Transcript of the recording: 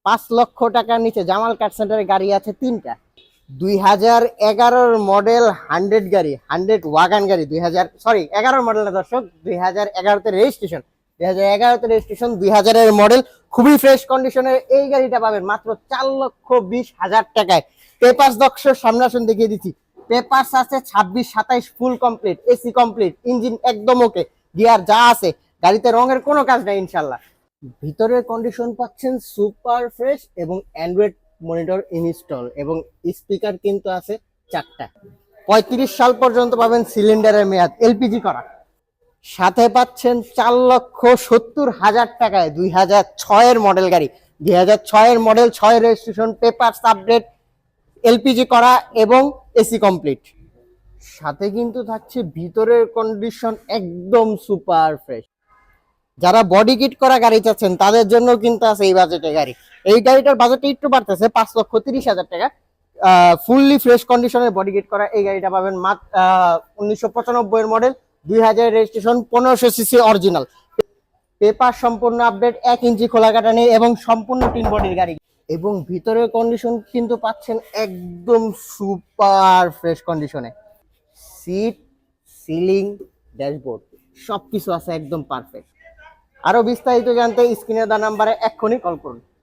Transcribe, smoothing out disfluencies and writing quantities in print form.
5 লক্ষ টাকার নিচে জামাল কার সেন্টারে গাড়ি আছে তিনটা। 2011 মডেল 100 গাড়ি, 100 ওয়াগান গাড়ি, 11 মডেল না দর্শক, 2011তে রেজিস্ট্রেশন, 2011তে রেজিস্ট্রেশন, 2000-এর মডেল, খুবই ফ্রেশ কন্ডিশনের এই গাড়িটা পাবেন মাত্র 4,20,000 টাকায়। পেপারস দর্শক সামনে আসুন দেখিয়ে দিচ্ছি। পেপারস আছে 26-27 full complete, AC complete, engine একদম ওকে, গিয়ার যা আছে, গাড়িতে রঙের কোনো কাজ নাই ইনশাল্লাহ। ভিতরের কন্ডিশন পাচ্ছেন সুপার ফ্রেশ এবং অ্যান্ড্রয়েড মনিটর ইনস্টল এবং স্পিকার কিন্তু আছে 4টা। 35 সাল পর্যন্ত পাবেন সিলিন্ডারের মেয়াদ, এলপিজি করা। সাথে পাচ্ছেন 4,70,000 টাকায় 2006-এর মডেল গাড়ি, 2006-এর model, 6 registration, papers update, LPG করা এবং এসি কমপ্লিট। সাথে কিন্তু থাকছে ভিতরের কন্ডিশন একদম সুপার ফ্রেশ। যারা বডি কিট করা গাড়ি চাচ্ছেন তাদের জন্য কিন্তু আছে এই বাজেটে গাড়ি। এই গাড়িটার বাজেটটা একটু বাড়তেছে, 5,30,000 টাকা। ফুললি ফ্রেশ কন্ডিশনের বডি কিট করা এই গাড়িটা পাবেন মাত্র 1995-এর model, 2000 registration, 1500 CC original, paper সম্পূর্ণ আপডেট, 1 ইঞ্চি খোলা কাটা নেই এবং সম্পূর্ণ টিন বডির গাড়ি। এবং ভিতরের কন্ডিশন কিন্তু পাচ্ছেন একদম সুপার ফ্রেশ কন্ডিশনে। সিট, সিলিং, ড্যাশবোর্ড সবকিছু আছে একদম পারফেক্ট। আরো বিস্তারিত জানতে স্ক্রিনে দেওয়া নাম্বারে এক্ষুনি কল করুন।